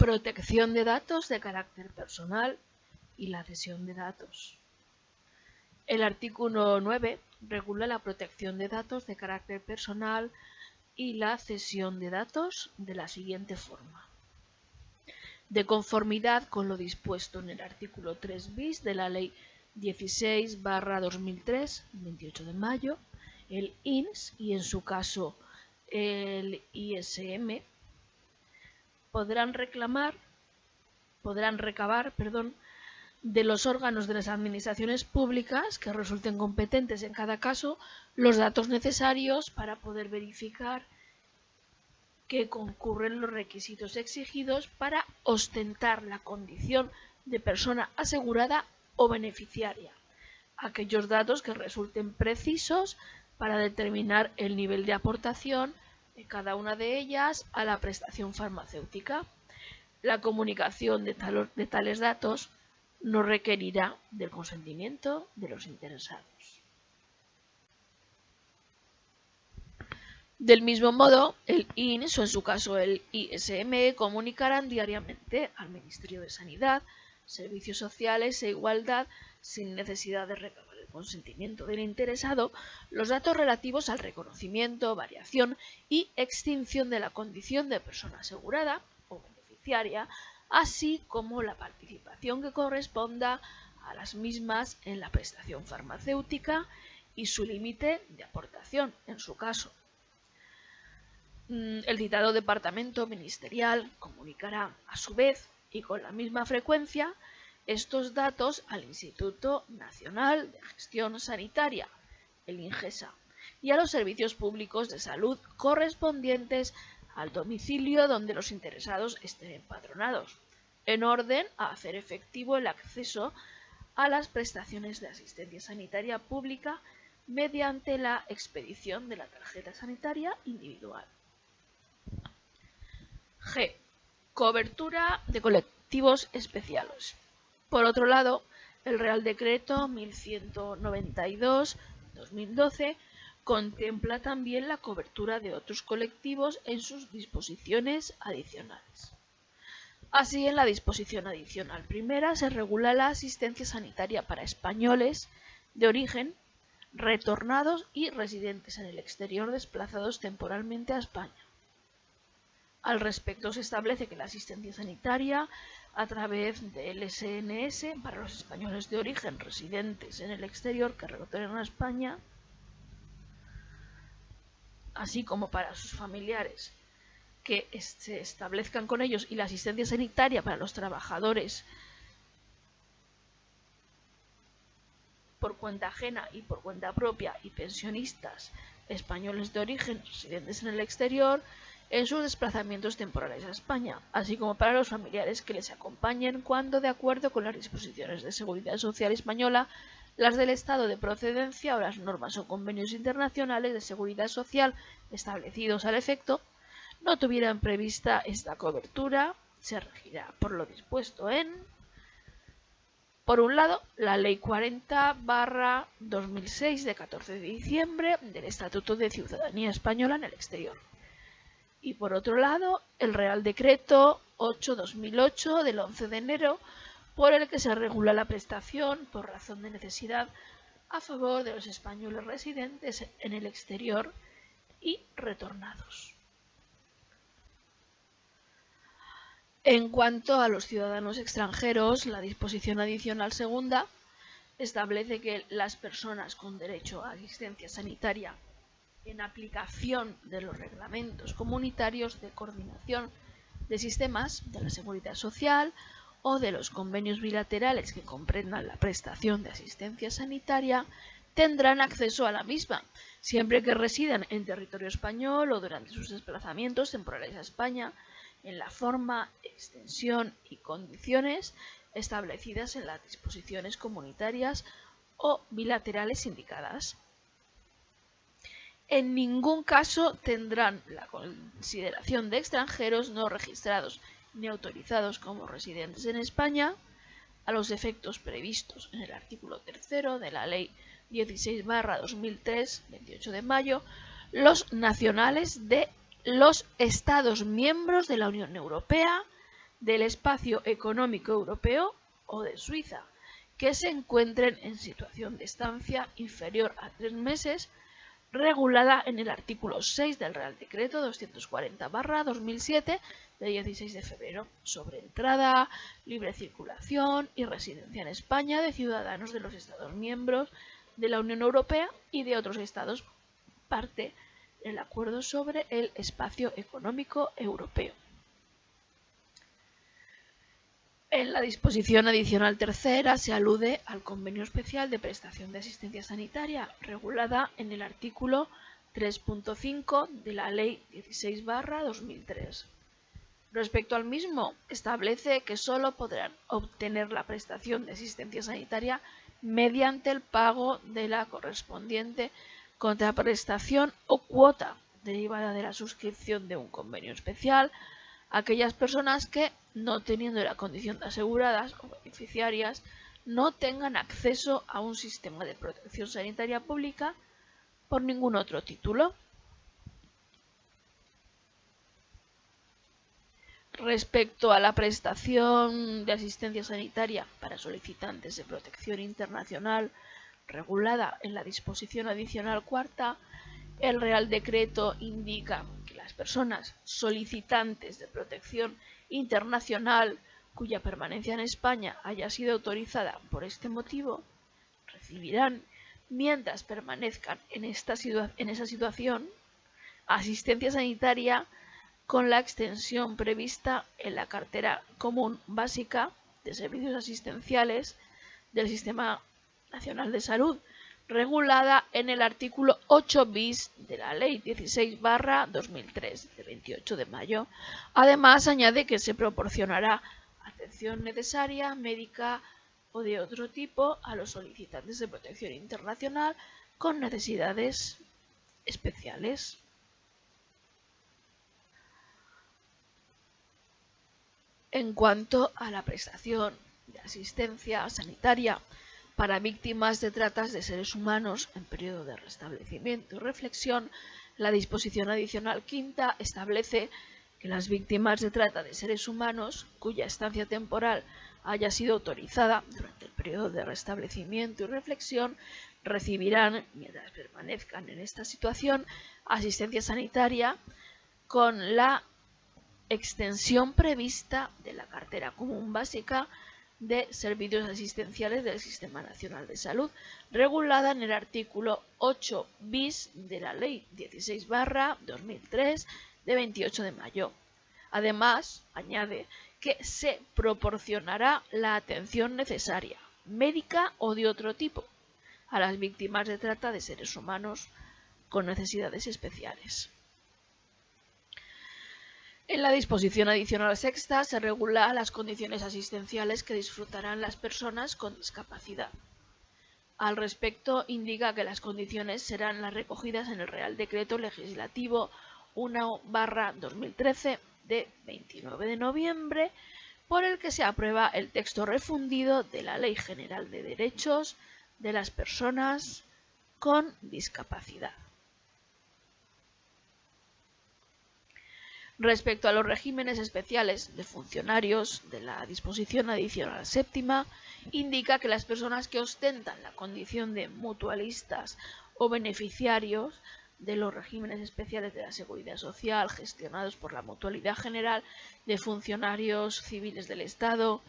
protección de datos de carácter personal y la cesión de datos. El artículo 9 regula la protección de datos de carácter personal y la cesión de datos de la siguiente forma. De conformidad con lo dispuesto en el artículo 3 bis de la Ley 16/2003, 28 de mayo, el INS y en su caso el ISM podrán recabar de los órganos de las administraciones públicas que resulten competentes en cada caso los datos necesarios para poder verificar que concurren los requisitos exigidos para ostentar la condición de persona asegurada o beneficiaria, aquellos datos que resulten precisos para determinar el nivel de aportación de cada una de ellas a la prestación farmacéutica. La comunicación de tales datos no requerirá del consentimiento de los interesados. Del mismo modo, el INS o en su caso el ISM comunicarán diariamente al Ministerio de Sanidad, Servicios Sociales e Igualdad, sin necesidad de recabar el consentimiento del interesado, los datos relativos al reconocimiento, variación y extinción de la condición de persona asegurada o beneficiaria, así como la participación que corresponda a las mismas en la prestación farmacéutica y su límite de aportación, en su caso. El citado departamento ministerial comunicará, a su vez y con la misma frecuencia, estos datos al Instituto Nacional de Gestión Sanitaria, el INGESA, y a los servicios públicos de salud correspondientes al domicilio donde los interesados estén empadronados, en orden a hacer efectivo el acceso a las prestaciones de asistencia sanitaria pública mediante la expedición de la tarjeta sanitaria individual. G. Cobertura de colectivos especiales. Por otro lado, el Real Decreto 1192/2012 contempla también la cobertura de otros colectivos en sus disposiciones adicionales. Así, en la disposición adicional primera se regula la asistencia sanitaria para españoles de origen, retornados y residentes en el exterior desplazados temporalmente a España. Al respecto, se establece que la asistencia sanitaria a través del SNS para los españoles de origen residentes en el exterior que retornen a España, así como para sus familiares que se establezcan con ellos, y la asistencia sanitaria para los trabajadores por cuenta ajena y por cuenta propia y pensionistas españoles de origen residentes en el exterior en sus desplazamientos temporales a España, así como para los familiares que les acompañen cuando, de acuerdo con las disposiciones de seguridad social española, las del estado de procedencia o las normas o convenios internacionales de seguridad social establecidos al efecto, no tuvieran prevista esta cobertura, se regirá por lo dispuesto en, por un lado, la Ley 40/2006 de 14 de diciembre del Estatuto de Ciudadanía Española en el Exterior, y por otro lado, el Real Decreto 8/2008 del 11 de enero, por el que se regula la prestación por razón de necesidad a favor de los españoles residentes en el exterior y retornados. En cuanto a los ciudadanos extranjeros, la disposición adicional segunda establece que las personas con derecho a asistencia sanitaria en aplicación de los reglamentos comunitarios de coordinación de sistemas de la seguridad social o de los convenios bilaterales que comprendan la prestación de asistencia sanitaria tendrán acceso a la misma, siempre que residan en territorio español o durante sus desplazamientos temporales a España, en la forma, extensión y condiciones establecidas en las disposiciones comunitarias o bilaterales indicadas. En ningún caso tendrán la consideración de extranjeros no registrados ni autorizados como residentes en España, a los efectos previstos en el artículo 3 de la Ley 16/2003, 28 de mayo, los nacionales de los Estados miembros de la Unión Europea, del Espacio Económico Europeo o de Suiza, que se encuentren en situación de estancia inferior a 3 meses, regulada en el artículo 6 del Real Decreto 240/2007 de 16 de febrero sobre entrada, libre circulación y residencia en España de ciudadanos de los Estados miembros de la Unión Europea y de otros Estados parte del Acuerdo sobre el Espacio Económico Europeo. En la disposición adicional tercera se alude al convenio especial de prestación de asistencia sanitaria regulada en el artículo 3.5 de la Ley 16/2003. Respecto al mismo, establece que sólo podrán obtener la prestación de asistencia sanitaria mediante el pago de la correspondiente contraprestación o cuota derivada de la suscripción de un convenio especial aquellas personas que, no teniendo la condición de aseguradas o beneficiarias, no tengan acceso a un sistema de protección sanitaria pública por ningún otro título. Respecto a la prestación de asistencia sanitaria para solicitantes de protección internacional regulada en la disposición adicional cuarta, el Real Decreto indica que las personas solicitantes de protección internacional cuya permanencia en España haya sido autorizada por este motivo recibirán, mientras permanezcan en esa situación, asistencia sanitaria con la extensión prevista en la Cartera Común Básica de Servicios Asistenciales del Sistema Nacional de Salud, regulada en el artículo 8 bis de la Ley 16/2003 de 28 de mayo. Además, añade que se proporcionará atención necesaria, médica o de otro tipo a los solicitantes de protección internacional con necesidades especiales. En cuanto a la prestación de asistencia sanitaria para víctimas de tratas de seres humanos en periodo de restablecimiento y reflexión, la disposición adicional quinta establece que las víctimas de trata de seres humanos cuya estancia temporal haya sido autorizada durante el periodo de restablecimiento y reflexión recibirán, mientras permanezcan en esta situación, asistencia sanitaria con la extensión prevista de la Cartera Común Básica de Servicios Asistenciales del Sistema Nacional de Salud, regulada en el artículo 8 bis de la Ley 16/2003 de 28 de mayo. Además, añade que se proporcionará la atención necesaria, médica o de otro tipo, a las víctimas de trata de seres humanos con necesidades especiales. En la disposición adicional sexta se regula las condiciones asistenciales que disfrutarán las personas con discapacidad. Al respecto, indica que las condiciones serán las recogidas en el Real Decreto Legislativo 1/2013 de 29 de noviembre, por el que se aprueba el texto refundido de la Ley General de Derechos de las Personas con Discapacidad. Respecto a los regímenes especiales de funcionarios de la disposición adicional séptima, indica que las personas que ostentan la condición de mutualistas o beneficiarios de los regímenes especiales de la Seguridad Social gestionados por la Mutualidad General de Funcionarios Civiles del Estado,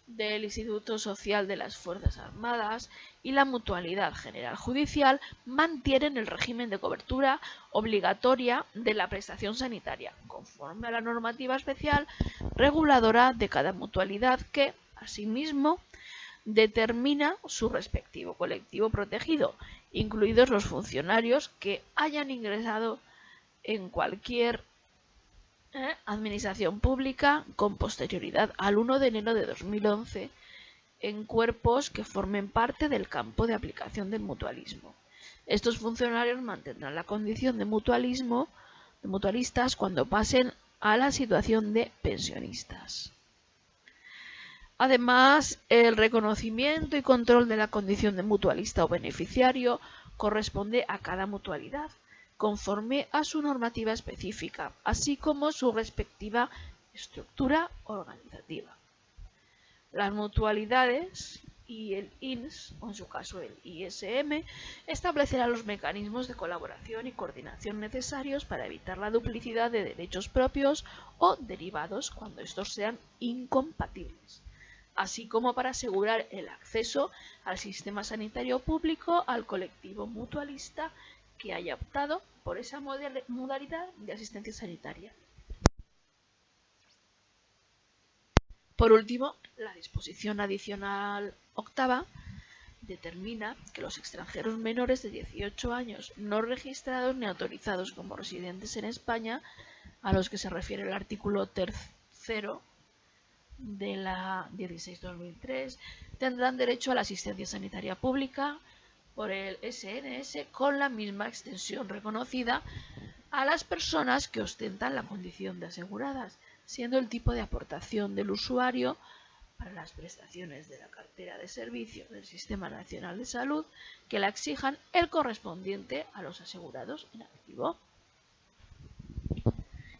del Instituto Social de las Fuerzas Armadas y la Mutualidad General Judicial mantienen el régimen de cobertura obligatoria de la prestación sanitaria, conforme a la normativa especial reguladora de cada mutualidad que, asimismo, determina su respectivo colectivo protegido, incluidos los funcionarios que hayan ingresado en cualquier administración pública con posterioridad al 1 de enero de 2011 en cuerpos que formen parte del campo de aplicación del mutualismo. Estos funcionarios mantendrán la condición de mutualistas cuando pasen a la situación de pensionistas. Además, el reconocimiento y control de la condición de mutualista o beneficiario corresponde a cada mutualidad, conforme a su normativa específica, así como su respectiva estructura organizativa. Las mutualidades y el INS, o en su caso el ISM, establecerán los mecanismos de colaboración y coordinación necesarios para evitar la duplicidad de derechos propios o derivados cuando estos sean incompatibles, así como para asegurar el acceso al sistema sanitario público al colectivo mutualista que haya optado por esa modalidad de asistencia sanitaria. Por último, la disposición adicional octava determina que los extranjeros menores de 18 años no registrados ni autorizados como residentes en España, a los que se refiere el artículo 3º de la 16/2003, tendrán derecho a la asistencia sanitaria pública por el SNS con la misma extensión reconocida a las personas que ostentan la condición de aseguradas, siendo el tipo de aportación del usuario para las prestaciones de la cartera de servicios del Sistema Nacional de Salud que la exijan el correspondiente a los asegurados en activo.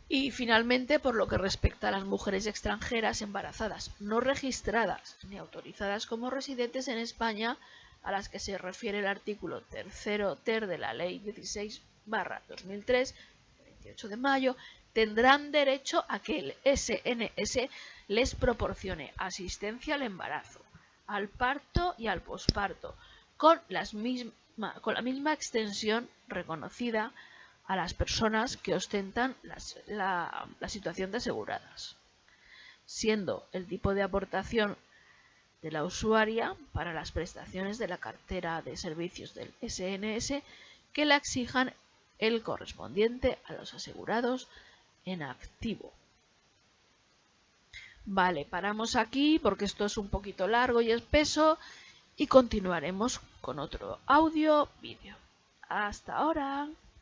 Y finalmente, por lo que respecta a las mujeres extranjeras embarazadas no registradas ni autorizadas como residentes en España, a las que se refiere el artículo 3º ter de la Ley 16/2003, 28 de mayo, tendrán derecho a que el SNS les proporcione asistencia al embarazo, al parto y al posparto, con la misma extensión reconocida a las personas que ostentan la situación de aseguradas, siendo el tipo de aportación de la usuaria para las prestaciones de la cartera de servicios del SNS que la exijan el correspondiente a los asegurados en activo. Vale, paramos aquí porque esto es un poquito largo y espeso y continuaremos con otro audio vídeo. Hasta ahora.